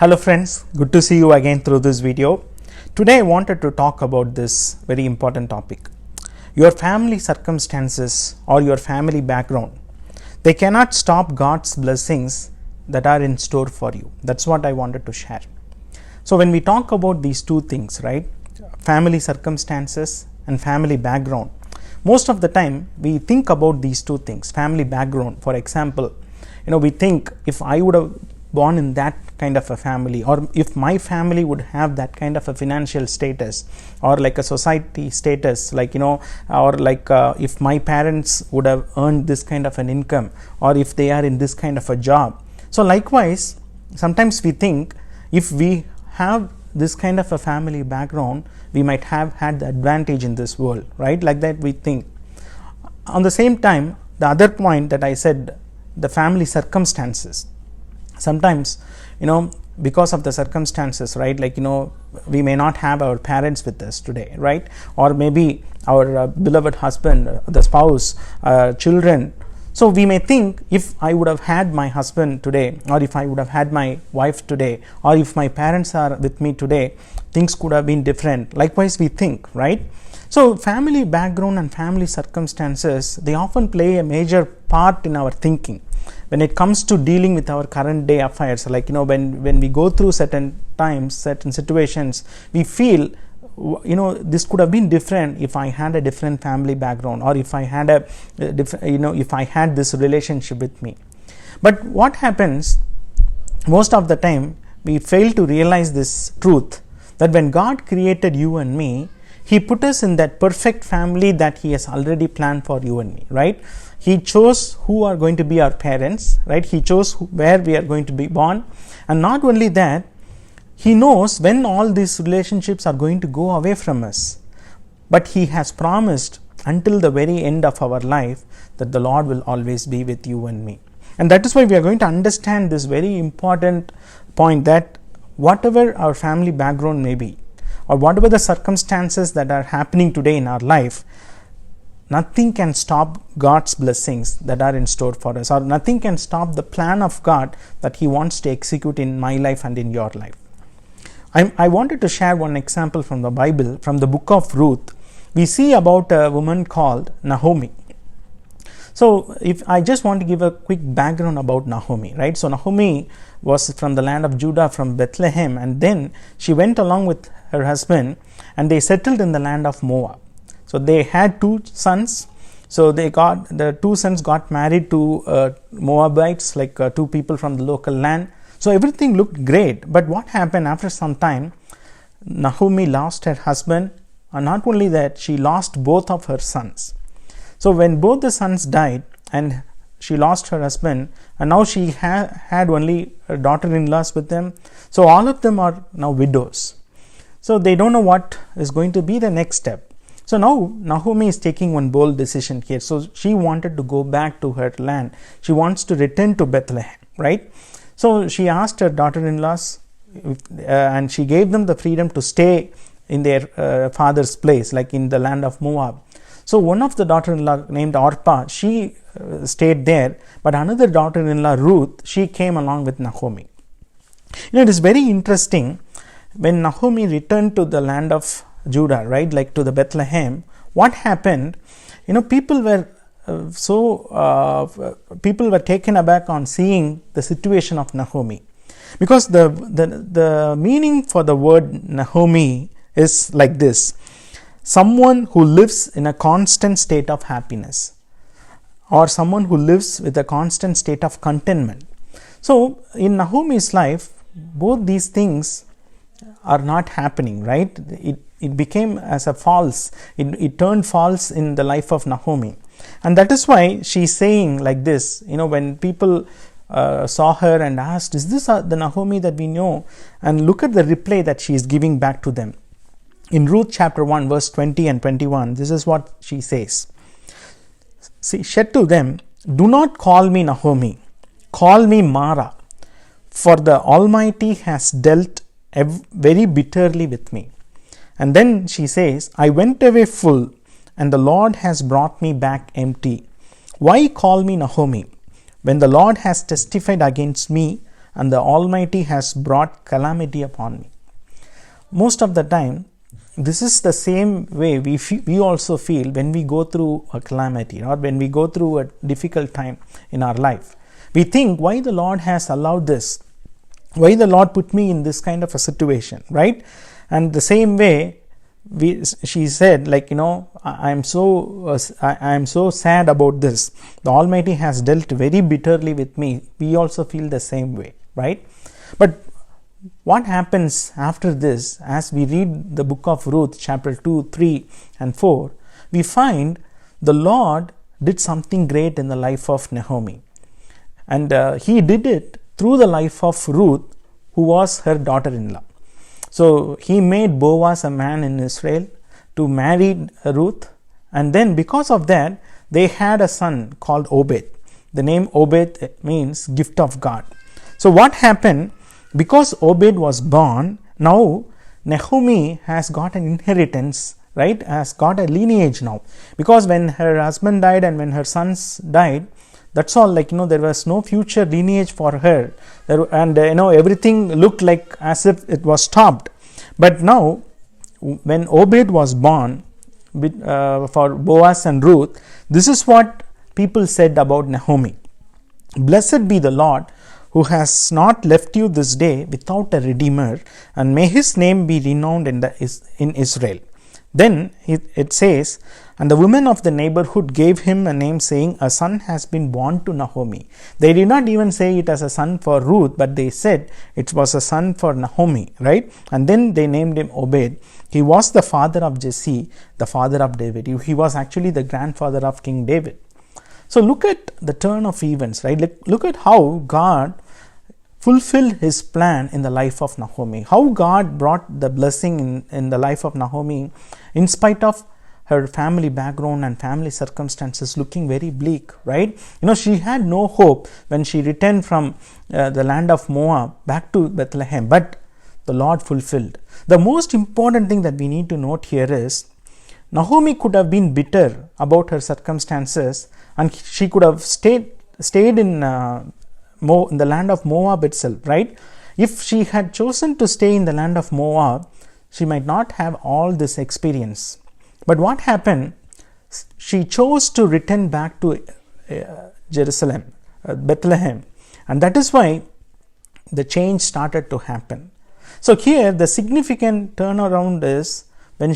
Hello friends, good to see you again through this video. Today I wanted to talk about this very important topic. Your family circumstances or your family background, they cannot stop God's blessings that are in store for you. That's what I wanted to share. So when we talk about these two things, right, family circumstances and family background, most of the time we think about these two things. Family background, for example, we think if I would have born in that kind of a family, or if my family would have that kind of a financial status, or like a society status, or if my parents would have earned this kind of an income, or if they are in this kind of a job. So likewise, sometimes we think if we have this kind of a family background, we might have had the advantage in this world, right? Like that we think. On the same time, the other point that I said, the family circumstances, sometimes because of the circumstances, right, we may not have our parents with us today, right, or maybe our beloved husband, the spouse, children. So we may think if I would have had my husband today, or if I would have had my wife today, or if my parents are with me today, things could have been different. Likewise we think, right? So family background and family circumstances, they often play a major part in our thinking when it comes to dealing with our current day affairs. When we go through certain times, certain situations, we feel this could have been different if I had a different family background, or if I had if I had this relationship with me. But what happens most of the time, we fail to realize this truth, that when God created you and me, He put us in that perfect family that He has already planned for you and me, right? He chose who are going to be our parents, right? He chose where we are going to be born. And not only that, He knows when all these relationships are going to go away from us. But He has promised until the very end of our life that the Lord will always be with you and me. And that is why we are going to understand this very important point, that whatever our family background may be, or whatever the circumstances that are happening today in our life, nothing can stop God's blessings that are in store for us, or nothing can stop the plan of God that He wants to execute in my life and in your life. I wanted to share one example from the Bible, from the book of Ruth. We see about a woman called Naomi. So if I just want to give a quick background about Naomi, right? So Naomi was from the land of Judah, from Bethlehem, and then she went along with her husband and they settled in the land of Moab. So they had two sons. So the two sons got married to Moabites, two people from the local land. So everything looked great. But what happened after some time, Naomi lost her husband, and not only that, she lost both of her sons. So when both the sons died and she lost her husband, and now she had only her daughter-in-laws with them. So all of them are now widows. So they don't know what is going to be the next step. So now Naomi is taking one bold decision here. So she wanted to go back to her land. She wants to return to Bethlehem, right? So she asked her daughter-in-laws, and she gave them the freedom to stay in their father's place, like in the land of Moab. So one of the daughter-in-law named Orpah, she stayed there, but another daughter-in-law, Ruth, she came along with Naomi. It is very interesting, when Naomi returned to the land of Judah, right, to the Bethlehem, what happened? People were people were taken aback on seeing the situation of Naomi, because the meaning for the word Naomi is like this: someone who lives in a constant state of happiness, or someone who lives with a constant state of contentment. So in Naomi's life, both these things are not happening, right? It became as a false, it turned false in the life of Naomi. And that is why she's saying like this, when people saw her and asked, is this the Naomi that we know? And look at the reply that she is giving back to them. In Ruth chapter 1 verse 20 and 21, this is what she says. She said to them, do not call me Naomi, call me Mara, for the Almighty has dealt very bitterly with me. And then she says, I went away full, and the Lord has brought me back empty. Why call me Naomi, when the Lord has testified against me and the Almighty has brought calamity upon me. Most of the time, this is the same way we also feel when we go through a calamity or when we go through a difficult time in our life. We think, why the Lord has allowed this? Why the Lord put me in this kind of a situation, right? And the same way, she said, like, I am so sad about this. The Almighty has dealt very bitterly with me. We also feel the same way, right? But what happens after this, as we read the book of Ruth, chapter 2, 3 and 4, we find the Lord did something great in the life of Naomi. And he did it through the life of Ruth, who was her daughter-in-law. So he made Boaz a man in Israel to marry Ruth, and then because of that, they had a son called Obed. The name Obed means gift of God. So what happened? Because Obed was born, now Naomi has got an inheritance, right? Has got a lineage now. Because when her husband died and when her sons died, that's all, like, there was no future lineage for her. And everything looked like as if it was stopped. But now, when Obed was born for Boaz and Ruth, this is what people said about Naomi. Blessed be the Lord, who has not left you this day without a redeemer, and may his name be renowned in Israel. Then it says, and the women of the neighborhood gave him a name, saying, a son has been born to Naomi. They did not even say it as a son for Ruth, but they said it was a son for Naomi, right? And then they named him Obed. He was the father of Jesse, the father of David. He was actually the grandfather of King David. So look at the turn of events, right? Look at how God fulfilled his plan in the life of Naomi. How God brought the blessing in the life of Naomi in spite of her family background and family circumstances looking very bleak, right? She had no hope when she returned from the land of Moab back to Bethlehem, but the Lord fulfilled. The most important thing that we need to note here is, Naomi could have been bitter about her circumstances, and she could have stayed in the land of Moab itself, right? If she had chosen to stay in the land of Moab, she might not have all this experience. But what happened? She chose to return back to Jerusalem, Bethlehem, and that is why the change started to happen. So here the significant turnaround is when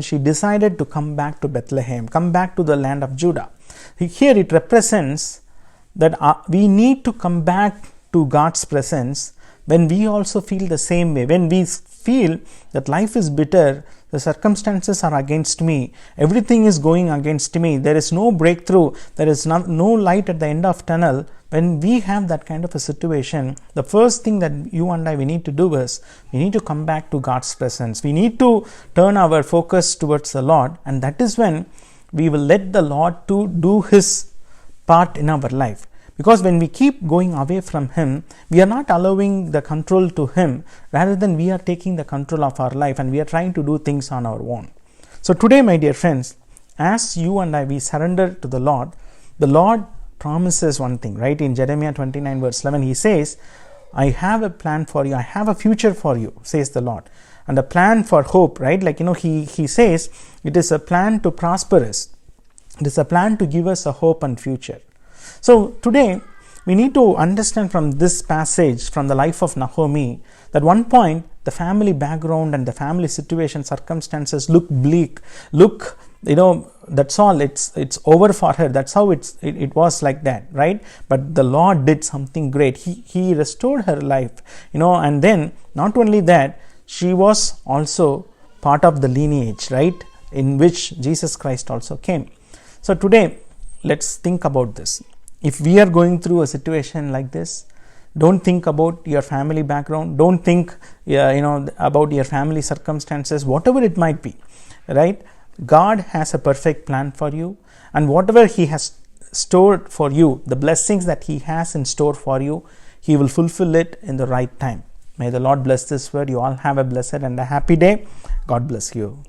she decided to come back to Bethlehem, come back to the land of Judah. Here it represents that we need to come back to God's presence when we also feel the same way. When we feel that life is bitter, the circumstances are against me, everything is going against me, there is no breakthrough, there is no light at the end of tunnel. When we have that kind of a situation, the first thing that you and we need to do is, we need to come back to God's presence. We need to turn our focus towards the Lord, and that is when we will let the Lord to do his part in our life. Because when we keep going away from him, we are not allowing the control to him, rather than we are taking the control of our life and we are trying to do things on our own. So today, my dear friends, as you and we surrender to the Lord promises one thing, right? In Jeremiah 29 verse 11, he says, I have a plan for you, I have a future for you, says the Lord. And a plan for hope, right? Like, he says, it is a plan to prosper us. It is a plan to give us a hope and future. So today, we need to understand from this passage, from the life of Naomi, that one point, the family background and the family situation, circumstances look bleak, that's all, it's over for her. That's how it was like that, right? But the Lord did something great. He restored her life, and then not only that, she was also part of the lineage, right, in which Jesus Christ also came. So today, let's think about this. If we are going through a situation like this, don't think about your family background, don't think about your family circumstances, whatever it might be, right? God has a perfect plan for you, and whatever he has stored for you, the blessings that he has in store for you, he will fulfill it in the right time. May the Lord bless this word. You all have a blessed and a happy day. God bless you.